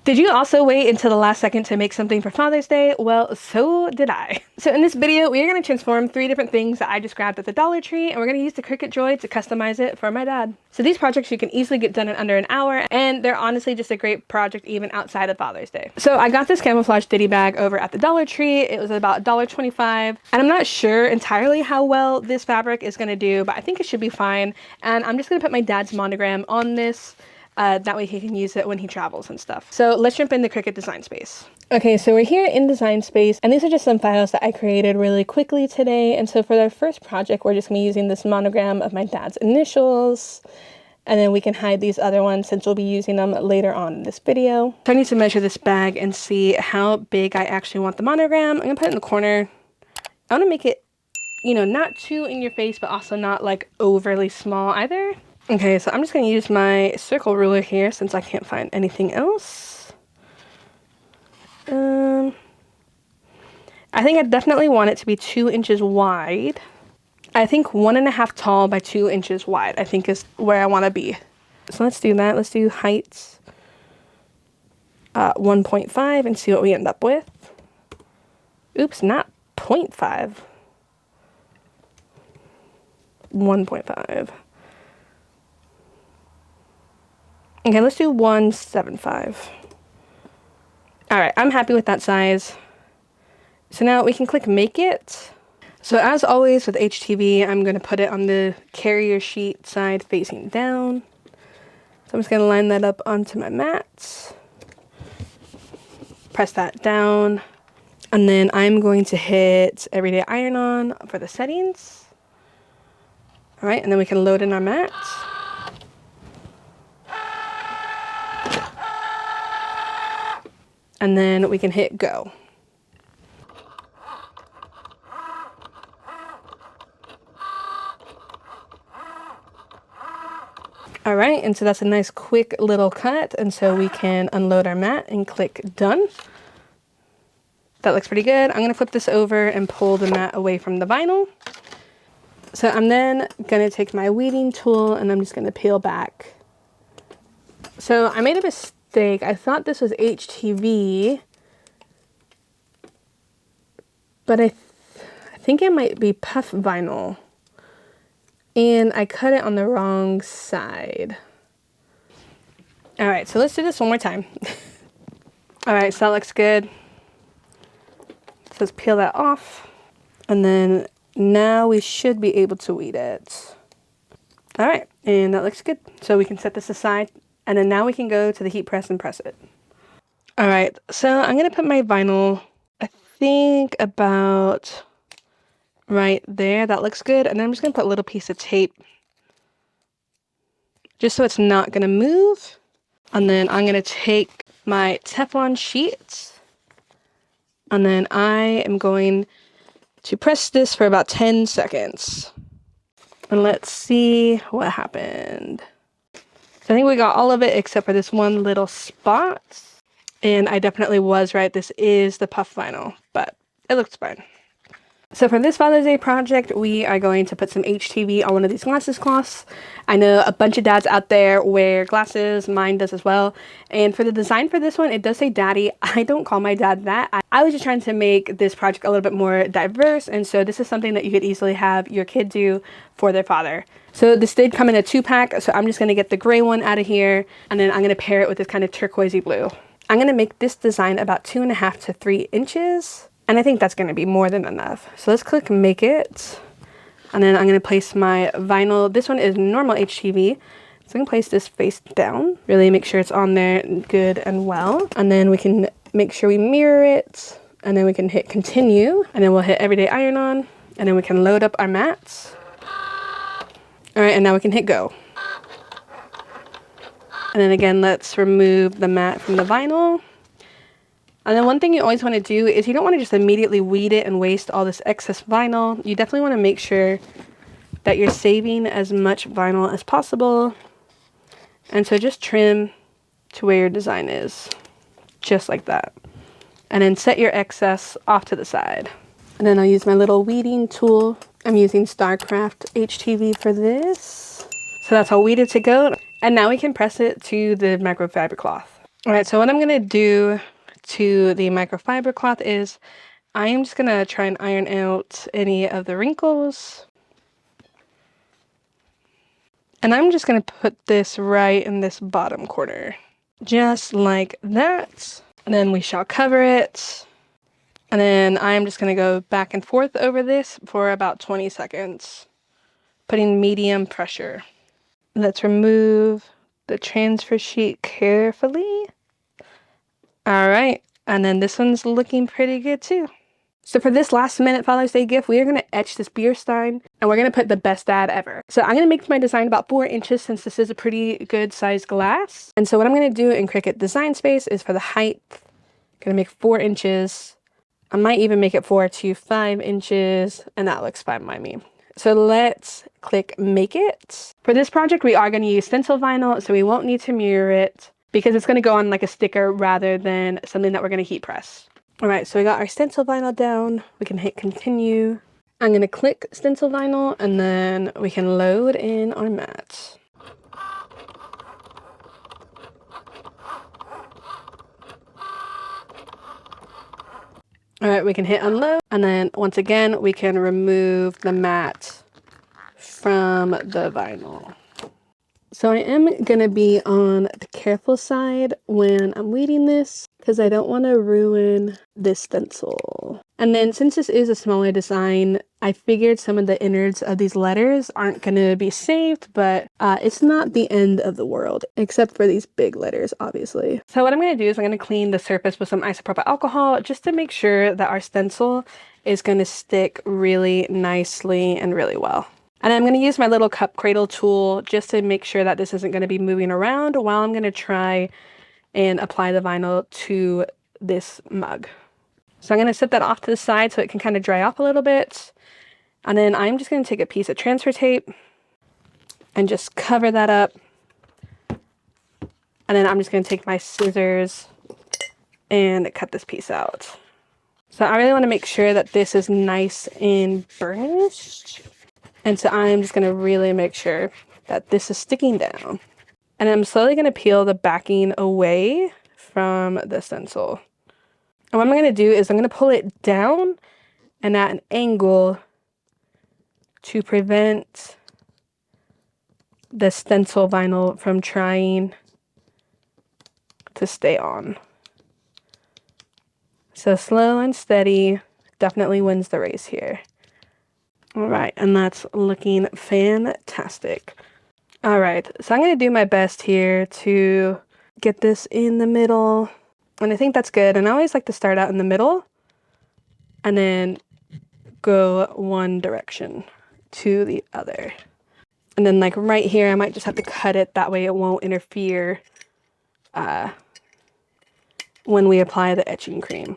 Did you also wait until the last second to make something for Father's Day? Well, so did I. So in this video, we are going to transform 3 different things that I just grabbed at the Dollar Tree, and we're going to use the Cricut droid to customize it for my dad. So these projects you can easily get done in under an hour, and they're honestly just a great project even outside of Father's Day. So I got this camouflage ditty bag over at the Dollar Tree. It was about $1.25, and I'm not sure entirely how well this fabric is going to do, but I think it should be fine. And I'm just going to put my dad's monogram on this. That way he can use it when he travels and stuff. So let's jump in the Cricut design space. Okay, so we're here in design space, and these are just some files that I created really quickly today. And so for our first project, we're just gonna be using this monogram of my dad's initials, and then we can hide these other ones since we'll be using them later on in this video. So I need to measure this bag and see how big I actually want the monogram. I'm gonna put it in the corner. I wanna make it, you know, not too in your face, but also not like overly small either. Okay, so I'm just going to use my circle ruler here since I can't find anything else. I think I definitely want it to be 2 inches wide. I think 1.5 tall by 2 inches wide, I think is where I want to be. So let's do that. Let's do height 1.5 and see what we end up with. Oops, not 0.5. 1.5. Okay, let's do 1.75. All right, I'm happy with that size. So now we can click Make It. So as always with HTV, I'm going to put it on the carrier sheet side facing down. So I'm just going to line that up onto my mat. Press that down. And then I'm going to hit Everyday Iron On for the settings. All right, and then we can load in our mat. And then we can hit go. All right, and so that's a nice quick little cut, and so we can unload our mat and click done. That looks pretty good. I'm gonna flip this over and pull the mat away from the vinyl. So I'm then gonna take my weeding tool and I'm just gonna peel back. So I made a mistake. I thought this was HTV, but I think it might be puff vinyl, and I cut it on the wrong side. All right, so let's do this one more time. All right, so that looks good. So let's peel that off, and then now we should be able to weed it. All right, and that looks good. So we can set this aside, and then now we can go to the heat press and press it. All right, so I'm gonna put my vinyl, I think about right there. That looks good. And then I'm just gonna put a little piece of tape just so it's not gonna move. And then I'm gonna take my Teflon sheet, and then I am going to press this for about 10 seconds. And let's see what happened. So I think we got all of it except for this one little spot. And I definitely was right. This is the puff vinyl, but it looks fine. So for this Father's Day project, we are going to put some HTV on one of these glasses cloths. I know a bunch of dads out there wear glasses. Mine does as well. And for the design for this one, it does say daddy. I don't call my dad that. I was just trying to make this project a little bit more diverse. And so this is something that you could easily have your kid do for their father. So this did come in a 2-pack. So I'm just going to get the gray one out of here. And then I'm going to pair it with this kind of turquoisey blue. I'm going to make this design about 2.5 to 3 inches. And I think that's going to be more than enough. So let's click Make It. And then I'm going to place my vinyl. This one is normal HTV. So I'm going to place this face down. Really make sure it's on there good and well. And then we can make sure we mirror it. And then we can hit Continue. And then we'll hit Everyday Iron On. And then we can load up our mats. All right, and now we can hit Go. And then again, let's remove the mat from the vinyl. And then one thing you always want to do is you don't want to just immediately weed it and waste all this excess vinyl. You definitely want to make sure that you're saving as much vinyl as possible. And so just trim to where your design is, just like that. And then set your excess off to the side. And then I'll use my little weeding tool. I'm using StarCraft HTV for this. So that's all weeded to go. And now we can press it to the microfiber cloth. All right, so what I'm gonna do to the microfiber cloth is I am just gonna try and iron out any of the wrinkles. And I'm just gonna put this right in this bottom corner. Just like that. And then we shall cover it. And then I'm just gonna go back and forth over this for about 20 seconds, putting medium pressure. Let's remove the transfer sheet carefully. All right, and then this one's looking pretty good too. So for this last minute Father's Day gift, we are going to etch this beer stein and we're going to put the best dad ever. So I'm going to make my design about 4 inches since this is a pretty good sized glass. And so what I'm going to do in Cricut Design Space is for the height, I'm going to make 4 inches. I might even make it 4 to 5 inches, and that looks fine by me. So let's click Make It. For this project, we are going to use stencil vinyl, so we won't need to mirror it because it's going to go on like a sticker rather than something that we're going to heat press. All right, so we got our stencil vinyl down. We can hit Continue. I'm going to click stencil vinyl, and then we can load in our mat. All right, we can hit unload, and then once again, we can remove the mat from the vinyl. So I am going to be on the careful side when I'm weeding this because I don't want to ruin this stencil. And then since this is a smaller design, I figured some of the innards of these letters aren't going to be saved, but it's not the end of the world, except for these big letters, obviously. So what I'm going to do is I'm going to clean the surface with some isopropyl alcohol just to make sure that our stencil is going to stick really nicely and really well. And I'm going to use my little cup cradle tool just to make sure that this isn't going to be moving around while I'm going to try and apply the vinyl to this mug. So I'm going to set that off to the side so it can kind of dry off a little bit. And then I'm just going to take a piece of transfer tape and just cover that up. And then I'm just going to take my scissors and cut this piece out. So I really want to make sure that this is nice and burnished. And so I'm just going to really make sure that this is sticking down. And I'm slowly going to peel the backing away from the stencil. And what I'm going to do is I'm going to pull it down and at an angle to prevent the stencil vinyl from trying to stay on. So slow and steady definitely wins the race here. All right, and that's looking fantastic. All right, so I'm going to do my best here to get this in the middle. And I think that's good. And I always like to start out in the middle and then go one direction to the other. And then like right here, I might just have to cut it. That way it won't interfere when we apply the etching cream.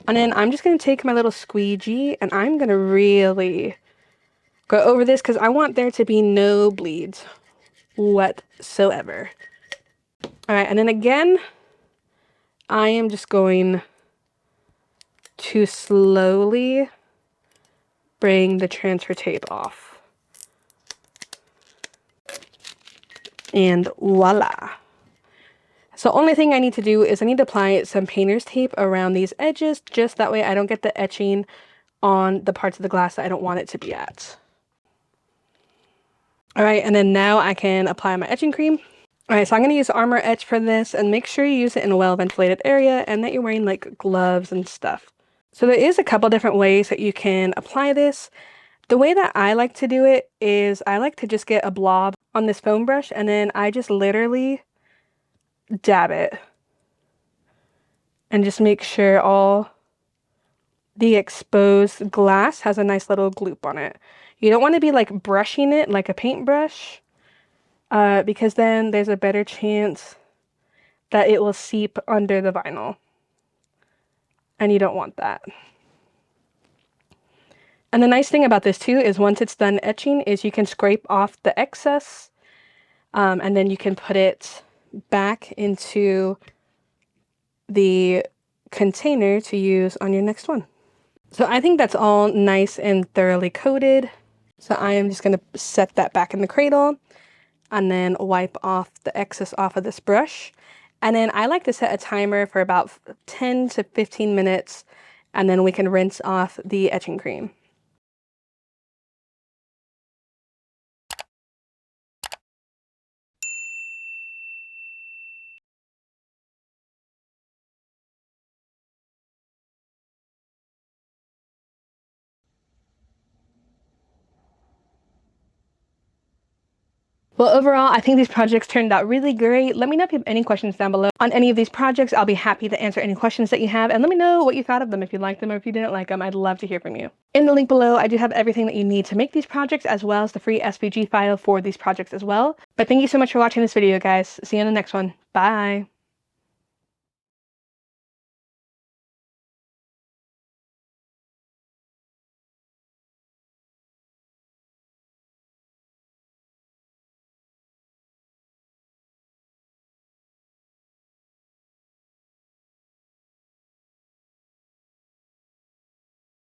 And then I'm just going to take my little squeegee and I'm going to really go over this because I want there to be no bleeds whatsoever. All right, and then again, I am just going to slowly bring the transfer tape off. And voila. So only thing I need to do is I need to apply some painter's tape around these edges, just that way I don't get the etching on the parts of the glass that I don't want it to be at. All right, and then now I can apply my etching cream. All right, so I'm going to use Armor Etch for this, and make sure you use it in a well-ventilated area and that you're wearing like gloves and stuff. So there is a couple different ways that you can apply this. The way that I like to do it is I like to just get a blob on this foam brush and then I just literally dab it and just make sure all the exposed glass has a nice little gloop on it. You don't want to be like brushing it like a paintbrush because then there's a better chance that it will seep under the vinyl. And you don't want that. And the nice thing about this too is once it's done etching is you can scrape off the excess and then you can put it back into the container to use on your next one. So I think that's all nice and thoroughly coated. So I am just going to set that back in the cradle and then wipe off the excess off of this brush. And then I like to set a timer for about 10 to 15 minutes, and then we can rinse off the etching cream. Well, overall, I think these projects turned out really great. Let me know if you have any questions down below on any of these projects. I'll be happy to answer any questions that you have, and let me know what you thought of them, if you liked them or if you didn't like them. I'd love to hear from you. In the link below, I do have everything that you need to make these projects, as well as the free SVG file for these projects as well. But thank you so much for watching this video, guys. See you in the next one. Bye!